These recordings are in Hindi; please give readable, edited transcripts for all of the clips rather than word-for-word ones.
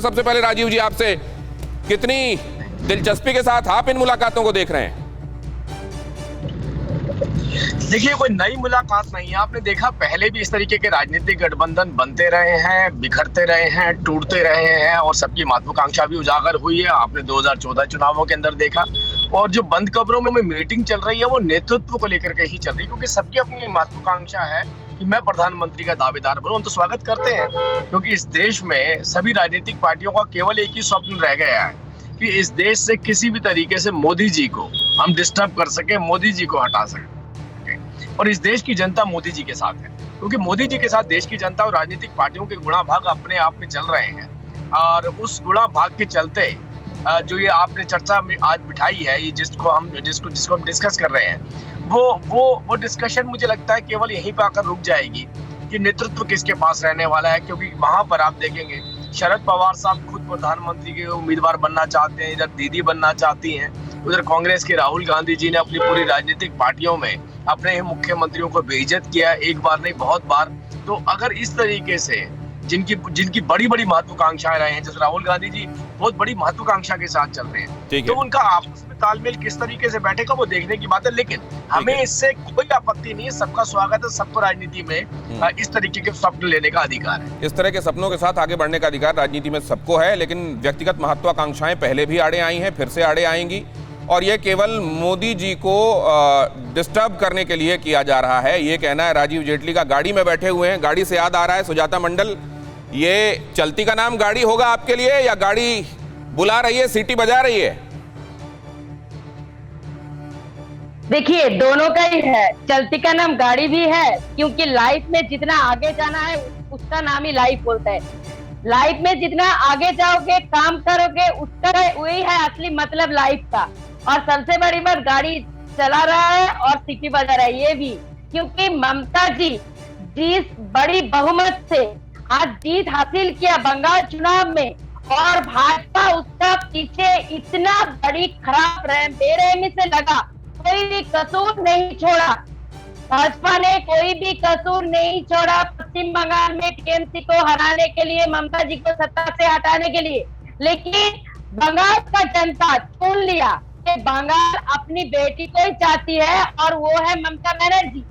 सबसे पहले राजीव जी, आपसे कितनी दिलचस्पी के साथ आप इन मुलाकातों को देख रहे हैं? देखिए, कोई नई मुलाकात नहीं है। आपने देखा पहले भी इस तरीके के राजनीतिक गठबंधन बनते रहे हैं, बिखरते रहे हैं, टूटते रहे हैं और सबकी महत्वाकांक्षा भी उजागर हुई है। आपने 2014 चुनावों के अंदर देखा। और जो बंद कमरों में मीटिंग चल रही है वो नेतृत्व को लेकर के ही चल रही है, क्योंकि सबकी अपनी महत्वाकांक्षा है कि मैं प्रधानमंत्री का दावेदार बनूं। हम तो स्वागत करते हैं, क्योंकि इस देश में सभी राजनीतिक पार्टियों का केवल एक ही स्वप्न रह गया है कि इस देश से किसी भी तरीके से मोदी जी को हम डिस्टर्ब कर सके, मोदी जी को हटा सके। और इस देश की जनता मोदी जी के साथ है, क्योंकि मोदी जी के साथ देश की जनता और राजनीतिक पार्टियों के गुणा भाग अपने आप में चल रहे हैं। और उस गुणा भाग के चलते जो ये आपने चर्चा में आज बिठाई है, ये जिसको हम डिस्कस कर रहे हैं, वो डिस्कशन मुझे लगता है केवल यहीं पर आकर रुक जाएगी कि नेतृत्व किसके पास रहने वाला है। क्योंकि वहां पर आप देखेंगे शरद पवार साहब खुद प्रधानमंत्री के उम्मीदवार बनना चाहते हैं, इधर दीदी बनना चाहती हैं, उधर कांग्रेस के राहुल गांधी जी ने अपनी पूरी राजनीतिक पार्टियों में अपने ही मुख्यमंत्रियों को बेइज्जत किया, एक बार नहीं बहुत बार। तो अगर इस तरीके से जिनकी बड़ी बड़ी महत्वाकांक्षाएं रहे हैं, जैसे राहुल गांधी जी बहुत बड़ी महत्वाकांक्षा के साथ चल रहे हैं, तो उनका आपस में तालमेल किस तरीके से बैठेगा वो देखने की बात है। लेकिन हमें इससे कोई आपत्ति नहीं है, सबका स्वागत है, सबको राजनीति में इस तरीके के स्वप्न लेने का अधिकार है। इस तरह के सपनों के साथ आगे बढ़ने का अधिकार राजनीति में सबको है, लेकिन व्यक्तिगत महत्वाकांक्षाएं पहले भी आड़े आई हैं, फिर से आड़े आएंगी। और ये केवल मोदी जी को डिस्टर्ब करने के लिए किया जा रहा है, ये कहना है राजीव जेटली का। गाड़ी में बैठे हुए हैं, गाड़ी से याद आ रहा है सुजाता मंडल, ये चलती का नाम गाड़ी होगा आपके लिए, या गाड़ी बुला रही है, सीटी बजा रही है? देखिए, दोनों का ही है। चलती का नाम गाड़ी भी है, क्योंकि लाइफ में जितना आगे जाना है उसका नाम ही लाइफ होता है। लाइफ में जितना आगे जाओगे, काम करोगे, उसका वही है असली मतलब लाइफ का। और सबसे बड़ी बात, गाड़ी चला रहा है और सीटी बजा रहा है, ये भी क्योंकि ममता जी जिस बड़ी बहुमत से आज जीत हासिल किया बंगाल चुनाव में, और भाजपा उसका पीछे इतना बड़ी खराब बेरहमी से लगा, कोई भी कसूर नहीं छोड़ा। भाजपा ने कोई भी कसूर नहीं छोड़ा पश्चिम बंगाल में टीएमसी को हराने के लिए, ममता जी को सत्ता से हटाने के लिए। लेकिन बंगाल का जनता चुन लिया कि बंगाल अपनी बेटी को ही चाहती है, और वो है ममता बनर्जी।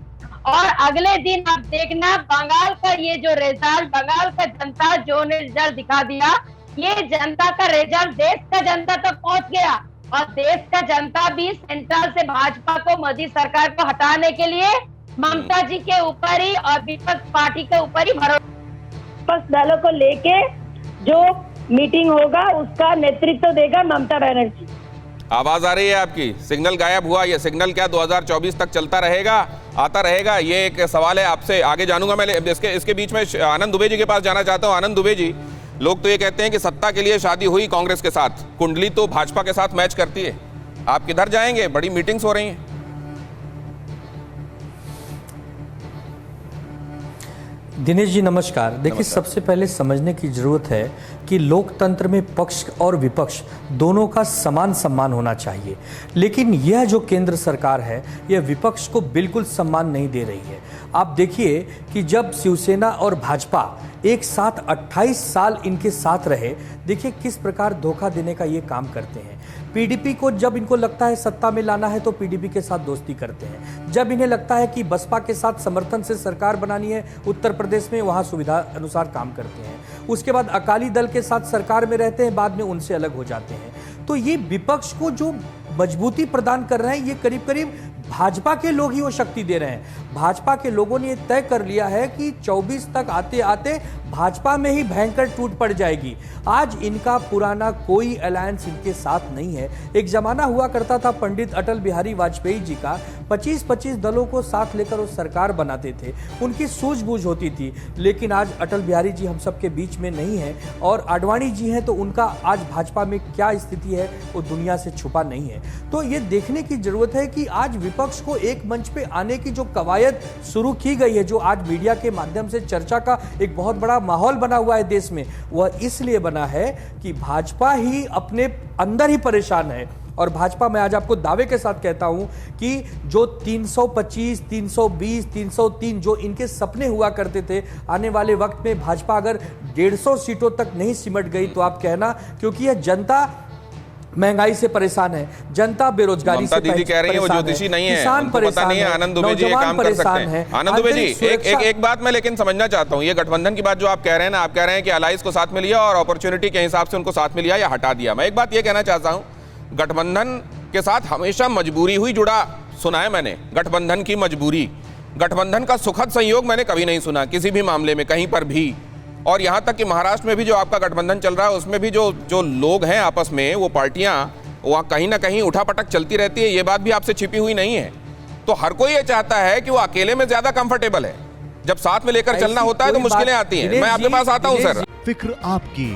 और अगले दिन आप देखना बंगाल का ये जो रिजल्ट, बंगाल का जनता जो ने रिजल्ट दिखा दिया, ये जनता का रिजल्ट देश का जनता तक पहुंच गया। और देश का जनता भी सेंट्रल से भाजपा को, मोदी सरकार को हटाने के लिए ममता जी के ऊपर ही और विपक्ष पार्टी के ऊपर ही भरोसा दलों को लेके जो मीटिंग होगा उसका नेतृत्व देगा ममता बनर्जी। आवाज आ रही है आपकी, सिग्नल गायब हुआ। ये सिग्नल क्या 2024 तक चलता रहेगा, आता रहेगा? ये एक सवाल है, आपसे आगे जानूंगा। मैं इसके बीच में आनंद दुबे जी के पास जाना चाहता हूं। आनंद दुबे जी, लोग तो ये कहते हैं कि सत्ता के लिए शादी हुई कांग्रेस के साथ, कुंडली तो भाजपा के साथ मैच करती है। आप किधर जाएंगे? बड़ी मीटिंग्स हो रही हैं। दिनेश जी नमस्कार। देखिए, सबसे पहले समझने की जरूरत है कि लोकतंत्र में पक्ष और विपक्ष दोनों का समान सम्मान होना चाहिए, लेकिन यह जो केंद्र सरकार है यह विपक्ष को बिल्कुल सम्मान नहीं दे रही है। आप देखिए कि जब शिवसेना और भाजपा एक साथ 28 साल इनके साथ रहे, देखिए किस प्रकार धोखा देने का ये काम करते हैं। पीडीपी को जब इनको लगता है सत्ता में लाना है तो पीडीपी के साथ दोस्ती करते हैं, जब इन्हें लगता है कि बसपा के साथ समर्थन से सरकार बनानी है उत्तर प्रदेश में, वहां सुविधा अनुसार काम करते हैं। उसके बाद अकाली दल के साथ सरकार में रहते हैं, बाद में उनसे अलग हो जाते हैं। तो ये विपक्ष को जो मजबूती प्रदान कर रहे हैं, ये करीब करीब भाजपा के लोग ही वो शक्ति दे रहे हैं। भाजपा के लोगों ने तय कर लिया है कि 24 तक आते आते भाजपा में ही भयंकर टूट पड़ जाएगी। आज इनका पुराना कोई अलायंस इनके साथ नहीं है। एक जमाना हुआ करता था पंडित अटल बिहारी वाजपेयी जी का, 25-25 दलों को साथ लेकर वो सरकार बनाते थे, उनकी सूझबूझ होती थी। लेकिन आज अटल बिहारी जी हम सबके बीच में नहीं है, और आडवाणी जी हैं, तो उनका आज भाजपा में क्या स्थिति है वो दुनिया से छुपा नहीं है। तो ये देखने की जरूरत है कि आज विपक्ष को एक मंच पे आने की जो कवायद शुरू की गई है, जो आज मीडिया के माध्यम से चर्चा का एक बहुत बड़ा माहौल बना हुआ है देश में, वह इसलिए बना है कि भाजपा ही अपने अंदर ही परेशान है। और भाजपा, मैं आज आपको दावे के साथ कहता हूं कि जो 325, 320, 303 जो इनके सपने हुआ करते थे, आने वाले वक्त में भाजपा अगर 150 सीटों तक नहीं सिमट गई तो आप कहना क्योंकि यह जनता महंगाई से परेशान है, जनता बेरोजगारी से दीदी कह रही है वो ज्योतिषी नहीं है, किसान परेशान है, आनंद दुबे जी ये काम कर सकते हैं। आनंद दुबे जी एक बात मैं लेकिन समझना चाहता हूँ, ये गठबंधन की बात जो आप कह रहे हैं ना, आप कह रहे हैं कि अलायंस को साथ में लिया और अपॉर्चुनिटी के हिसाब से उनको साथ में लिया या हटा दिया। मैं एक बात ये कहना चाहता हूँ, गठबंधन के साथ हमेशा मजबूरी हुई जुड़ा सुना है मैंने, गठबंधन की मजबूरी, गठबंधन का सुखद संयोग मैंने कभी नहीं सुना किसी भी मामले में कहीं पर भी। और यहां तक कि महाराष्ट्र में भी जो आपका गठबंधन चल रहा है उसमें भी जो लोग हैं आपस में, वो पार्टियां वहां कहीं ना कहीं उठापटक चलती रहती है, ये बात भी आपसे छिपी हुई नहीं है। तो हर कोई ये चाहता है कि वो अकेले में ज्यादा कंफर्टेबल है, जब साथ में लेकर चलना होता है तो मुश्किलें आती हैं। मैं आपके पास आता हूं सर। फिक्र आपकी,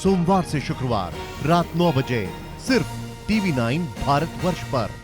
सोमवार से शुक्रवार रात 9 बजे सिर्फ TV9 भारतवर्ष पर।